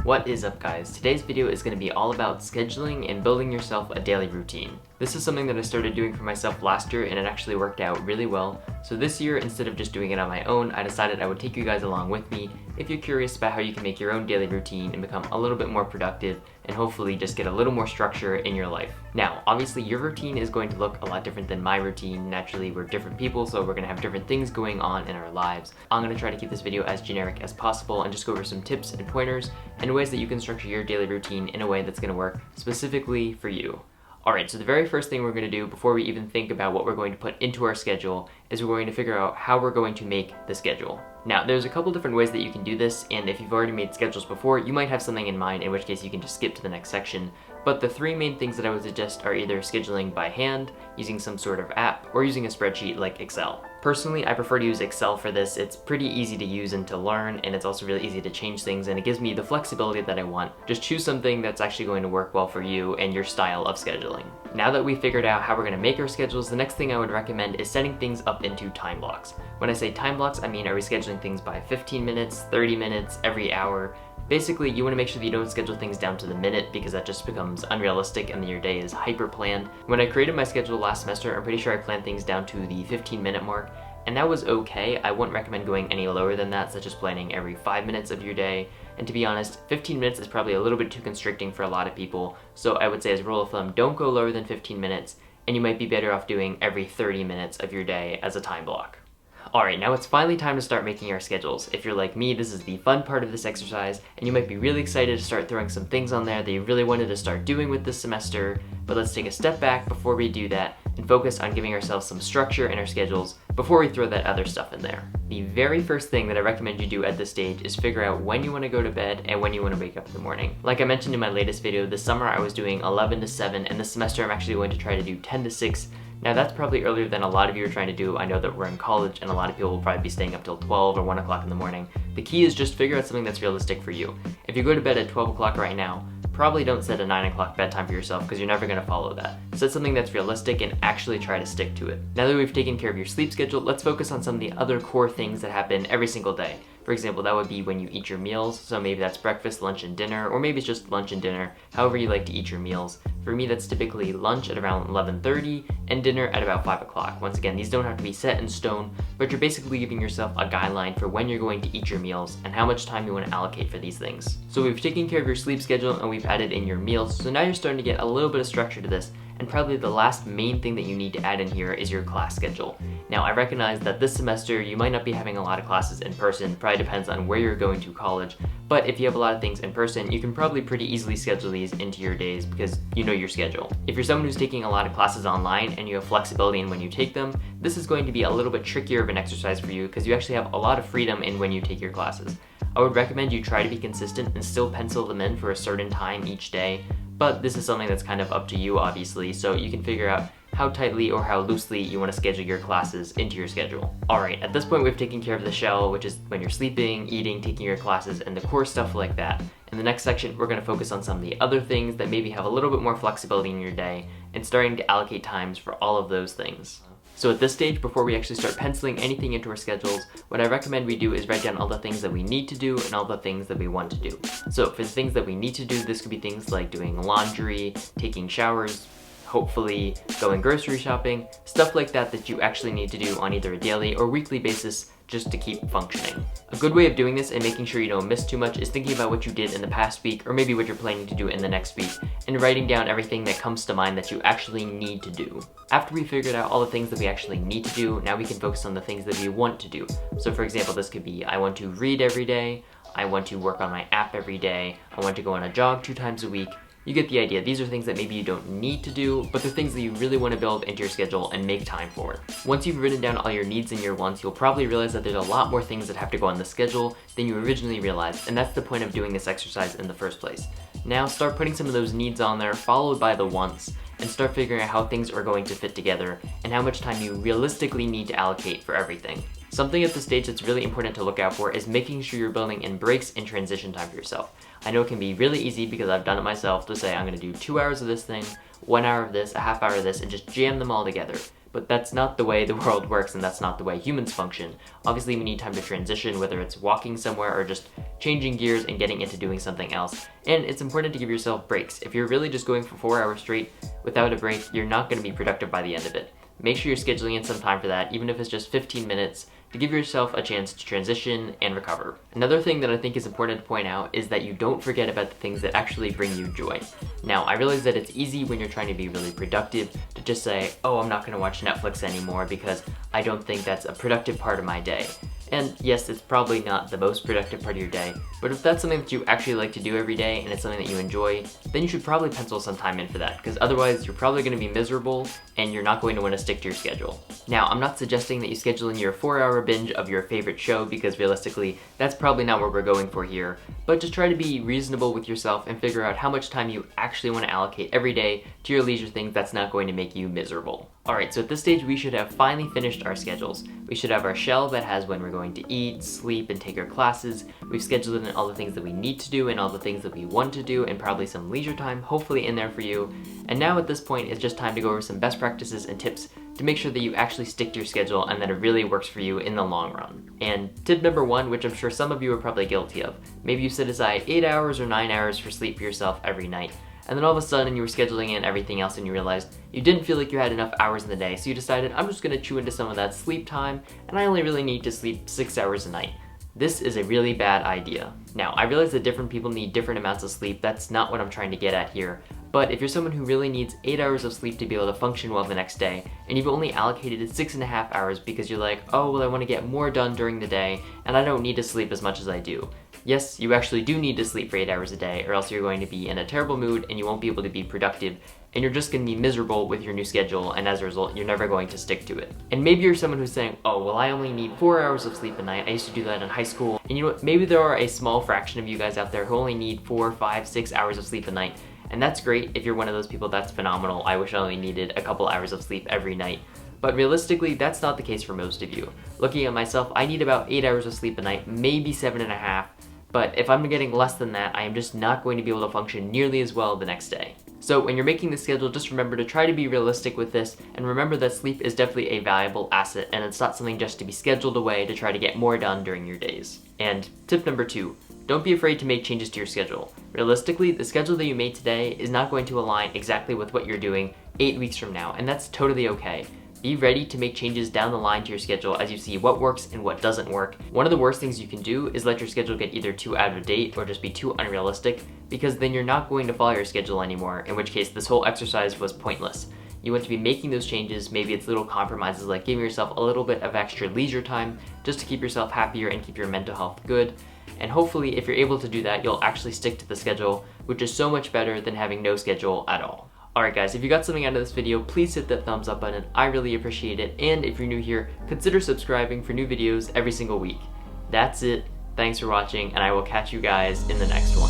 What is up, guys? Today's video is going to be all about scheduling and building yourself a daily routine. This is something that I started doing for myself last year and it actually worked out really well. So this year, instead of just doing it on my own, I decided I would take you guys along with me if you're curious about how you can make your own daily routine and become a little bit more productive and hopefully just get a little more structure in your life. Now, obviously your routine is going to look a lot different than my routine. Naturally, we're different people, so we're going to have different things going on in our lives. I'm going to try to keep this video as generic as possible and just go over some tips and pointers and ways that you can structure your daily routine in a way that's going to work specifically for you. Alright, so the very first thing we're going to do before we even think about what we're going to put into our schedule is we're going to figure out how we're going to make the schedule. Now, there's a couple different ways that you can do this, and if you've already made schedules before, you might have something in mind, in which case you can just skip to the next section. But the three main things that I would suggest are either scheduling by hand, using some sort of app, or using a spreadsheet like Excel. Personally, I prefer to use Excel for this. It's pretty easy to use and to learn, and it's also really easy to change things, and it gives me the flexibility that I want. Just choose something that's actually going to work well for you and your style of scheduling. Now that we've figured out how we're going to make our schedules, the next thing I would recommend is setting things up into time blocks. When I say time blocks, I mean, are we scheduling things by 15 minutes, 30 minutes, every hour? Basically, you want to make sure that you don't schedule things down to the minute because that just becomes unrealistic and then your day is hyper planned. When I created my schedule last semester, I'm pretty sure I planned things down to the 15-minute mark, and that was okay. I wouldn't recommend going any lower than that, such as planning every 5 minutes of your day. And to be honest, 15 minutes is probably a little bit too constricting for a lot of people, so I would say as a rule of thumb, don't go lower than 15 minutes, and you might be better off doing every 30 minutes of your day as a time block. Alright, now it's finally time to start making our schedules. If you're like me, this is the fun part of this exercise, and you might be really excited to start throwing some things on there that you really wanted to start doing with this semester, but let's take a step back before we do that and focus on giving ourselves some structure in our schedules before we throw that other stuff in there. The very first thing that I recommend you do at this stage is figure out when you want to go to bed and when you want to wake up in the morning. Like I mentioned in my latest video, this summer I was doing 11 to 7, and this semester I'm actually going to try to do 10 to 6. Now that's probably earlier than a lot of you are trying to do. I know that we're in college and a lot of people will probably be staying up till 12 or 1 o'clock in the morning. The key is just figure out something that's realistic for you. If you go to bed at 12 o'clock right now, probably don't set a 9 o'clock bedtime for yourself because you're never going to follow that. Set something that's realistic and actually try to stick to it. Now that we've taken care of your sleep schedule, let's focus on some of the other core things that happen every single day. For example, that would be when you eat your meals, so maybe that's breakfast, lunch, and dinner, or maybe it's just lunch and dinner, however you like to eat your meals. For me, that's typically lunch at around 11:30 and dinner at about 5 o'clock. Once again, these don't have to be set in stone, but you're basically giving yourself a guideline for when you're going to eat your meals and how much time you want to allocate for these things. So we've taken care of your sleep schedule and we've added in your meals, so now you're starting to get a little bit of structure to this. And probably the last main thing that you need to add in here is your class schedule. Now, I recognize that this semester you might not be having a lot of classes in person, probably depends on where you're going to college, but if you have a lot of things in person, you can probably pretty easily schedule these into your days because you know your schedule. If you're someone who's taking a lot of classes online and you have flexibility in when you take them, this is going to be a little bit trickier of an exercise for you because you actually have a lot of freedom in when you take your classes. I would recommend you try to be consistent and still pencil them in for a certain time each day, but this is something that's kind of up to you, obviously, so you can figure out how tightly or how loosely you want to schedule your classes into your schedule. Alright, at this point we've taken care of the shell, which is when you're sleeping, eating, taking your classes, and the core stuff like that. In the next section, we're going to focus on some of the other things that maybe have a little bit more flexibility in your day, and starting to allocate times for all of those things. So at this stage, before we actually start penciling anything into our schedules, what I recommend we do is write down all the things that we need to do and all the things that we want to do. So for the things that we need to do, this could be things like doing laundry, taking showers, hopefully going grocery shopping, stuff like that that you actually need to do on either a daily or weekly basis just to keep functioning. A good way of doing this and making sure you don't miss too much is thinking about what you did in the past week or maybe what you're planning to do in the next week and writing down everything that comes to mind that you actually need to do. After we figured out all the things that we actually need to do, now we can focus on the things that we want to do. So for example, this could be I want to read every day, I want to work on my app every day, I want to go on a jog 2 times a week. You get the idea. These are things that maybe you don't need to do, but they're things that you really want to build into your schedule and make time for. Once you've written down all your needs and your wants, you'll probably realize that there's a lot more things that have to go on the schedule than you originally realized, and that's the point of doing this exercise in the first place. Now start putting some of those needs on there, followed by the wants, and start figuring out how things are going to fit together and how much time you realistically need to allocate for everything. Something at this stage that's really important to look out for is making sure you're building in breaks and transition time for yourself. I know it can be really easy because I've done it myself to say I'm going to do 2 hours of this thing, 1 hour of this, a half hour of this, and just jam them all together. But that's not the way the world works, and that's not the way humans function. Obviously we need time to transition, whether it's walking somewhere or just changing gears and getting into doing something else. And it's important to give yourself breaks. If you're really just going for 4 hours straight without a break, you're not going to be productive by the end of it. Make sure you're scheduling in some time for that, even if it's just 15 minutes, to give yourself a chance to transition and recover. Another thing that I think is important to point out is that you don't forget about the things that actually bring you joy. Now, I realize that it's easy when you're trying to be really productive to just say, oh, I'm not going to watch Netflix anymore because I don't think that's a productive part of my day. And yes, it's probably not the most productive part of your day, but if that's something that you actually like to do every day and it's something that you enjoy, then you should probably pencil some time in for that, because otherwise you're probably going to be miserable and you're not going to want to stick to your schedule. Now, I'm not suggesting that you schedule in your 4-hour binge of your favorite show, because realistically, that's probably not what we're going for here, but just try to be reasonable with yourself and figure out how much time you actually want to allocate every day to your leisure things that's not going to make you miserable. Alright, so at this stage we should have finally finished our schedules. We should have our shell that has when we're going to eat, sleep, and take our classes. We've scheduled in all the things that we need to do and all the things that we want to do, and probably some leisure time, hopefully in there for you. And now at this point, it's just time to go over some best practices and tips to make sure that you actually stick to your schedule and that it really works for you in the long run. And tip number 1, which I'm sure some of you are probably guilty of, maybe you set aside 8 hours or 9 hours for sleep for yourself every night. And then all of a sudden you were scheduling in everything else and you realized you didn't feel like you had enough hours in the day, so you decided, I'm just gonna chew into some of that sleep time and I only really need to sleep 6 hours a night. This is a really bad idea. Now, I realize that different people need different amounts of sleep. That's not what I'm trying to get at here. But if you're someone who really needs 8 hours of sleep to be able to function well the next day, and you've only allocated 6.5 hours because you're like, oh, well, I want to get more done during the day, and I don't need to sleep as much as I do. Yes, you actually do need to sleep for 8 hours a day, or else you're going to be in a terrible mood and you won't be able to be productive, and you're just going to be miserable with your new schedule, and as a result, you're never going to stick to it. And maybe you're someone who's saying, oh, well, I only need 4 hours of sleep a night. I used to do that in high school. And you know what? Maybe there are a small fraction of you guys out there who only need 4, 5, 6 hours of sleep a night. And that's great. If you're one of those people, that's phenomenal. I wish I only needed a couple hours of sleep every night. But realistically, that's not the case for most of you. Looking at myself, I need about 8 hours of sleep a night, maybe 7.5. But if I'm getting less than that, I am just not going to be able to function nearly as well the next day. So when you're making the schedule, just remember to try to be realistic with this, and remember that sleep is definitely a valuable asset, and it's not something just to be scheduled away to try to get more done during your days. And tip number 2, don't be afraid to make changes to your schedule. Realistically, the schedule that you made today is not going to align exactly with what you're doing 8 weeks from now, and that's totally okay. Be ready to make changes down the line to your schedule as you see what works and what doesn't work. One of the worst things you can do is let your schedule get either too out of date or just be too unrealistic, because then you're not going to follow your schedule anymore, in which case this whole exercise was pointless. You want to be making those changes. Maybe it's little compromises like giving yourself a little bit of extra leisure time just to keep yourself happier and keep your mental health good. And hopefully if you're able to do that, you'll actually stick to the schedule, which is so much better than having no schedule at all. Alright guys, if you got something out of this video, please hit that thumbs up button. I really appreciate it. And if you're new here, consider subscribing for new videos every single week. That's it. Thanks for watching, and I will catch you guys in the next one.